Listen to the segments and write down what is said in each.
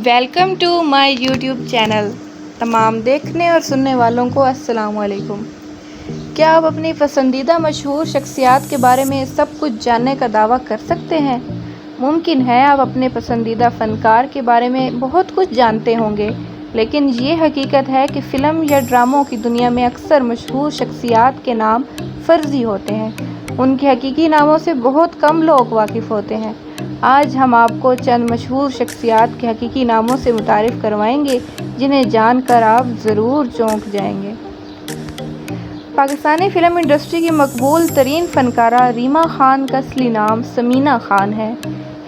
Welcome to my YouTube channel. تمام دیکھنے اور سننے والوں کو السلام علیکم۔ کیا آپ اپنی پسندیدہ مشہور شخصیات کے بارے میں سب کچھ جاننے کا دعویٰ کر سکتے ہیں؟ ممکن ہے آپ اپنے پسندیدہ فنکار کے بارے میں بہت کچھ جانتے ہوں گے، لیکن یہ حقیقت ہے کہ فلم یا ڈراموں کی دنیا میں اکثر مشہور شخصیات کے نام فرضی ہوتے ہیں۔ ان کے حقیقی ناموں سے بہت کم لوگ واقف ہوتے ہیں۔ آج ہم آپ کو چند مشہور شخصیات کے حقیقی ناموں سے متعارف کروائیں گے، جنہیں جان کر آپ ضرور چونک جائیں گے۔ پاکستانی فلم انڈسٹری کی مقبول ترین فنکارہ ریما خان کا اصلی نام ثمینہ خان ہے۔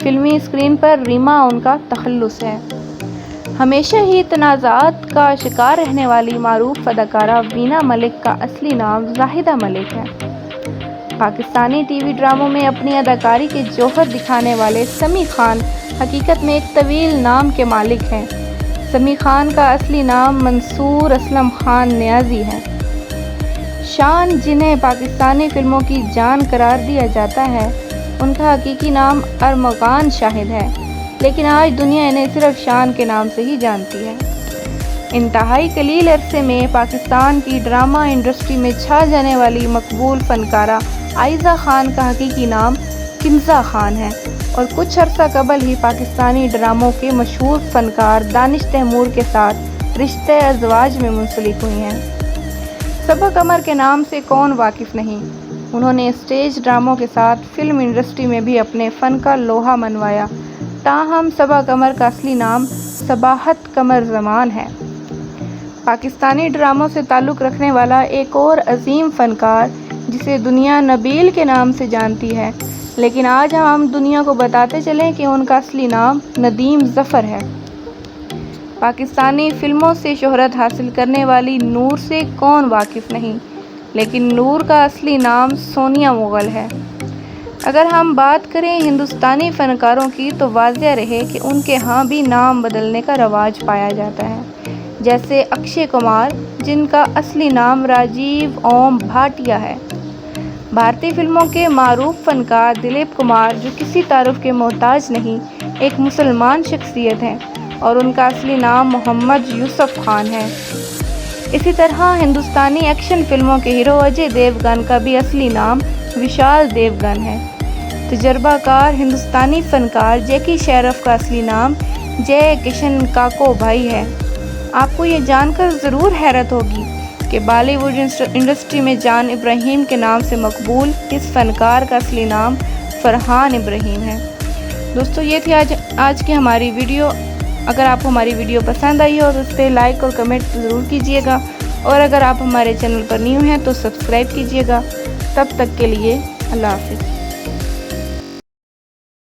فلمی اسکرین پر ریما ان کا تخلص ہے۔ ہمیشہ ہی تنازعات کا شکار رہنے والی معروف اداکارہ وینا ملک کا اصلی نام زاہدہ ملک ہے۔ پاکستانی ٹی وی ڈراموں میں اپنی اداکاری کے جوہر دکھانے والے سمیع خان حقیقت میں ایک طویل نام کے مالک ہیں۔ سمیع خان کا اصلی نام منصور اسلم خان نیازی ہے۔ شان، جنہیں پاکستانی فلموں کی جان قرار دیا جاتا ہے، ان کا حقیقی نام ارمغان شاہد ہے، لیکن آج دنیا انہیں صرف شان کے نام سے ہی جانتی ہے۔ انتہائی قلیل عرصے میں پاکستان کی ڈرامہ انڈسٹری میں چھا جانے والی مقبول فنکارہ عائزہ خان کا حقیقی نام کنزہ خان ہے، اور کچھ عرصہ قبل ہی پاکستانی ڈراموں کے مشہور فنکار دانش تیمور کے ساتھ رشتہ ازدواج میں منسلک ہوئی ہیں۔ صبا قمر کے نام سے کون واقف نہیں؟ انہوں نے اسٹیج ڈراموں کے ساتھ فلم انڈسٹری میں بھی اپنے فن کا لوہا منوایا۔ تاہم صبا قمر کا اصلی نام صباحت قمر زمان ہے۔ پاکستانی ڈراموں سے تعلق رکھنے والا ایک اور عظیم فنکار جسے دنیا نبیل کے نام سے جانتی ہے، لیکن آج ہم دنیا کو بتاتے چلیں کہ ان کا اصلی نام ندیم ظفر ہے۔ پاکستانی فلموں سے شہرت حاصل کرنے والی نور سے کون واقف نہیں، لیکن نور کا اصلی نام سونیا مغل ہے۔ اگر ہم بات کریں ہندوستانی فنکاروں کی تو واضح رہے کہ ان کے ہاں بھی نام بدلنے کا رواج پایا جاتا ہے، جیسے اکشے کمار، جن کا اصلی نام راجیو اوم بھاٹیا ہے۔ بھارتی فلموں کے معروف فنکار دلیپ کمار، جو کسی تعارف کے محتاج نہیں، ایک مسلمان شخصیت ہیں اور ان کا اصلی نام محمد یوسف خان ہے۔ اسی طرح ہندوستانی ایکشن فلموں کے ہیرو اجے دیوگن کا بھی اصلی نام وشال دیوگن ہے۔ تجربہ کار ہندوستانی فنکار جیکی شیرف کا اصلی نام جے کشن کاکو بھائی ہے۔ آپ کو یہ جان کر ضرور حیرت ہوگی کہ بالی ووڈ انڈسٹری میں جان ابراہیم کے نام سے مقبول اس فنکار کا اصلی نام فرحان ابراہیم ہے۔ دوستو، یہ تھی آج کی ہماری ویڈیو۔ اگر آپ کو ہماری ویڈیو پسند آئی ہو تو اس پہ لائک اور کمنٹ ضرور کیجیے گا، اور اگر آپ ہمارے چینل پر نیو ہیں تو سبسکرائب کیجیے گا۔ تب تک کے لیے اللہ حافظ۔